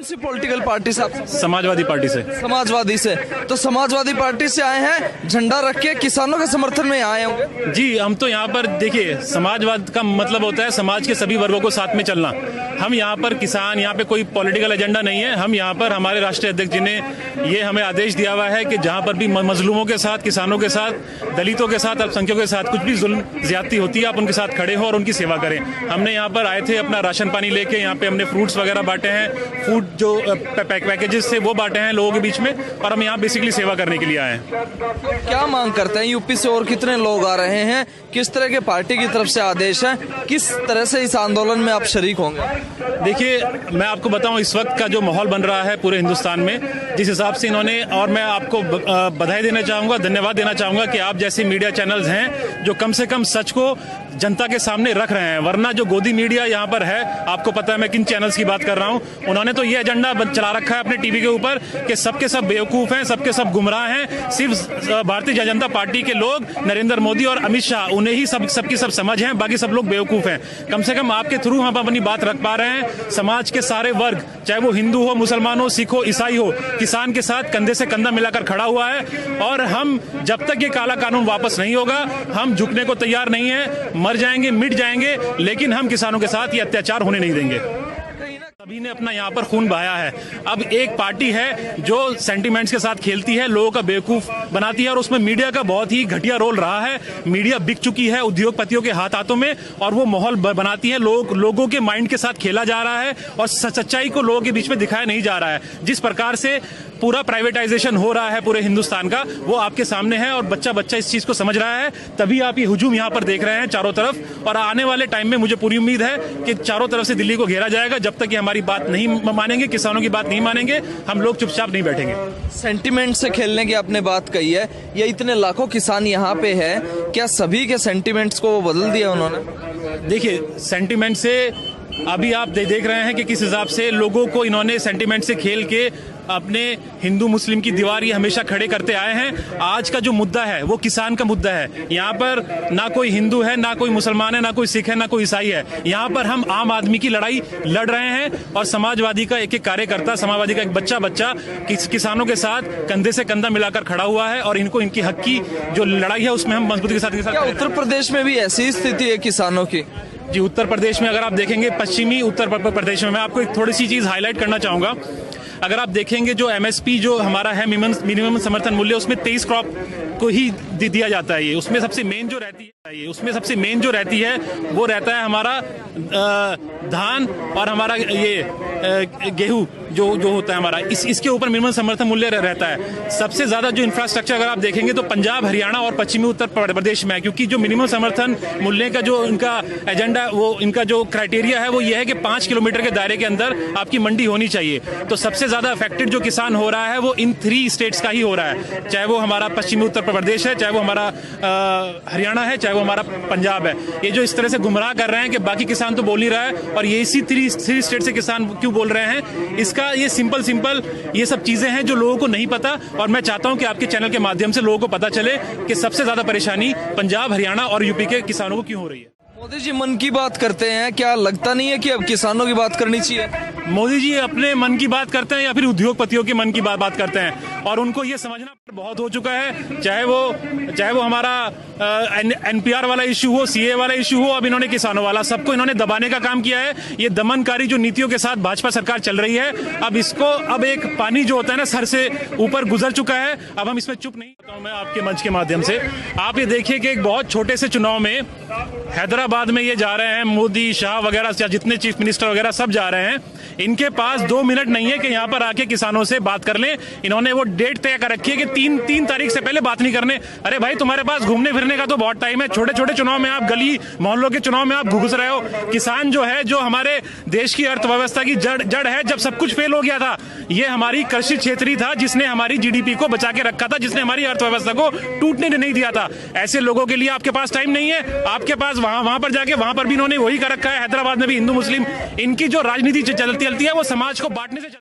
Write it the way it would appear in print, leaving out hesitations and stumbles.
सी political party से आप? Samajwadi party से। समाजवादी से। तो समाजवादी पार्टी से आए हैं, झंडा रख के किसानों के समर्थन में आए होंगे? जी, हम तो यहाँ पर देखिए, समाजवाद का मतलब होता है समाज के सभी वर्गों को साथ में चलना। हम यहाँ पर किसान, यहाँ पे कोई पॉलिटिकल एजेंडा नहीं है। हम यहाँ पर हमारे राष्ट्रीय अध्यक्ष जी ने ये हमें आदेश दिया हुआ है कि जहाँ पर भी मजलूमों के साथ, किसानों के साथ, दलितों के साथ, अल्पसंख्यकों के साथ कुछ भी जुल्म ज्यादती होती है, आप उनके साथ खड़े हो और उनकी सेवा करें। हमने यहाँ पर आए थे अपना राशन पानी लेके, यहाँ पे हमने फ्रूट्स वगैरह बांटे हैं, फूड जो पैकेजेस थे वो बांटे हैं लोगों के बीच में, और हम यहाँ बेसिकली सेवा करने के लिए आए हैं। क्या मांग करते हैं? यूपी से और कितने लोग आ रहे हैं? किस तरह के पार्टी की तरफ से आदेश है? किस तरह से इस आंदोलन में आप शरीक होंगे? देखिए, मैं आपको बताऊं, इस वक्त का जो माहौल बन रहा है पूरे हिंदुस्तान में, जिस हिसाब से इन्होंने, और मैं आपको बधाई देना चाहूँगा, धन्यवाद देना चाहूँगा कि आप जैसे मीडिया चैनल्स हैं जो कम से कम सच को जनता के सामने रख रहे हैं। वरना जो गोदी मीडिया यहाँ पर है, आपको पता है मैं किन चैनल्स की बात कर रहा हूँ, उन्होंने तो ये एजेंडा चला रखा है अपने टीवी के ऊपर कि सबके सब बेवकूफ़ हैं, सबके सब गुमराह हैं, सिर्फ भारतीय जनता पार्टी के लोग, नरेंद्र मोदी और अमित शाह, उन्हें ही सबकी सब समझ है, बाकी सब लोग बेवकूफ़ हैं। कम से कम आपके थ्रू हम अपनी बात रख पा रहे हैं। समाज के सारे वर्ग, चाहे वो हिंदू हो, मुसलमान हो, सिख हो, ईसाई हो, किसान के साथ कंधे से कंधा मिलाकर खड़ा हुआ है। और हम, जब तक ये काला कानून वापस नहीं होगा, हम झुकने को तैयार नहीं है। मर जाएंगे, मिट जाएंगे, लेकिन हम किसानों के साथ ये अत्याचार होने नहीं देंगे। सभी ने अपना यहाँ पर खून बहाया है। अब एक पार्टी है जो सेंटिमेंट्स के साथ खेलती है, लोगों का बेवकूफ बनाती है, और उसमें मीडिया का बहुत ही घटिया रोल रहा है। मीडिया बिक चुकी है उद्योगपतियों के हाथों में, और वो माहौल बनाती है, लोगों के माइंड के साथ खेला जा रहा है, और सच्चाई को लोगों के बीच में दिखाया नहीं जा रहा है। जिस प्रकार से पूरा प्राइवेटाइजेशन हो रहा है पूरे हिंदुस्तान का, वो आपके सामने है, और बच्चा बच्चा इस चीज को समझ रहा है। तभी आप ये हुजूम यहाँ पर देख रहे हैं चारों तरफ, और आने वाले टाइम में मुझे पूरी उम्मीद है कि चारों तरफ से दिल्ली को घेरा जाएगा। जब तक ये हमारी बात नहीं मानेंगे, किसानों की बात नहीं मानेंगे, हम लोग चुपचाप नहीं बैठेंगे। सेंटिमेंट से खेलने की आपने बात कही है, ये इतने लाखों किसान यहाँ पे है, क्या सभी के सेंटिमेंट्स को वो बदल दिया उन्होंने? देखिए, सेंटिमेंट से अभी आप देख रहे हैं कि किस हिसाब से लोगों को इन्होंने सेंटिमेंट से खेल के अपने हिंदू मुस्लिम की दीवार ये हमेशा खड़े करते आए हैं। आज का जो मुद्दा है वो किसान का मुद्दा है। यहाँ पर ना कोई हिंदू है, ना कोई मुसलमान है, ना कोई सिख है, ना कोई ईसाई है। यहाँ पर हम आम आदमी की लड़ाई लड़ रहे हैं, और समाजवादी का एक एक कार्यकर्ता, समाजवादी का एक बच्चा किसानों के साथ कंधे से कंधा मिलाकर खड़ा हुआ है, और इनको इनकी हक की जो लड़ाई है उसमें हम मजबूती के साथ क्या उत्तर प्रदेश में भी ऐसी स्थिति है किसानों की? जी, उत्तर प्रदेश में अगर आप देखेंगे, पश्चिमी उत्तर प्रदेश में, मैं आपको एक थोड़ी सी चीज हाईलाइट करना चाहूंगा। अगर आप देखेंगे जो एमएसपी जो हमारा है, मिनिमम समर्थन मूल्य, उसमें 23 क्रॉप को ही दिया जाता है। ये उसमें सबसे मेन जो रहती है वो रहता है हमारा धान, और हमारा ये गेहूं जो होता है हमारा, इसके ऊपर मिनिमम समर्थन मूल्य रहता है। सबसे ज्यादा जो इंफ्रास्ट्रक्चर अगर आप देखेंगे तो पंजाब, हरियाणा और पश्चिमी उत्तर प्रदेश में है, क्योंकि जो मिनिमम समर्थन मूल्य का जो इनका एजेंडा, वो इनका जो क्राइटेरिया है वो ये है कि 5 किलोमीटर के दायरे के अंदर आपकी मंडी होनी चाहिए। तो सबसे ज्यादा अफेक्टेड जो किसान हो रहा है वो इन 3 स्टेट्स का ही हो रहा है, चाहे वो हमारा पश्चिमी उत्तर प्रदेश है, चाहे वो हमारा हरियाणा है, चाहे वो हमारा पंजाब है। ये जो इस तरह से गुमराह कर रहे हैं कि बाकी किसान तो बोल ही रहा है, और ये इसी 3 स्टेट से किसान क्यों बोल रहे हैं, इसका ये सिंपल ये सब चीजें हैं जो लोगों को नहीं पता। और मैं चाहता हूं कि आपके चैनल के माध्यम से लोगों को पता चले कि सबसे ज्यादा परेशानी पंजाब, हरियाणा और यूपी के किसानों को क्यों हो रही है। मोदी जी मन की बात करते हैं, क्या लगता नहीं है कि अब किसानों की बात करनी चाहिए? मोदी जी अपने मन की बात करते हैं या फिर उद्योगपतियों के मन की बात करते हैं, और उनको ये समझना बहुत हो चुका है। चाहे वो हमारा एनपीआर वाला इश्यू हो, सीए वाला इश्यू हो, अब इन्होंने किसानों वाला, सबको इन्होंने दबाने का काम किया है। ये दमनकारी जो नीतियों के साथ भाजपा सरकार चल रही है, अब एक पानी जो होता है ना, सर से ऊपर गुजर चुका है। अब हम इसमें चुप नहीं होता हूं। मैं आपके मंच के माध्यम से आप ये देखिए कि एक बहुत छोटे से चुनाव में हैदराबाद में ये जा रहे हैं, मोदी, शाह वगैरह, जितने चीफ मिनिस्टर वगैरह सब जा रहे हैं। इनके पास 2 मिनट नहीं है कि यहाँ पर आके किसानों से बात कर लें। इन्होंने वो डेट तय कर रखी है कि 3 तारीख से पहले बात नहीं करने। अरे भाई, तुम्हारे पास घूमने फिरने का तो बहुत टाइम है। छोटे छोटे चुनाव में आप, गली मोहल्लों के चुनाव में आप घुस रहे हो। किसान जो है, जो हमारे देश की अर्थव्यवस्था की जड़ है, जब सब कुछ फेल हो गया था, ये हमारी कृषि क्षेत्र ही था जिसने हमारी जीडीपी को बचा के रखा था, जिसने हमारी अर्थव्यवस्था को टूटने नहीं दिया था। ऐसे लोगों के लिए आपके पास टाइम नहीं है। आपके पास वहां पर जाके, वहां पर भी इन्होंने वही कर रखा है। हैदराबाद में भी हिंदू मुस्लिम, इनकी जो राजनीति चलती है वो समाज को बांटने से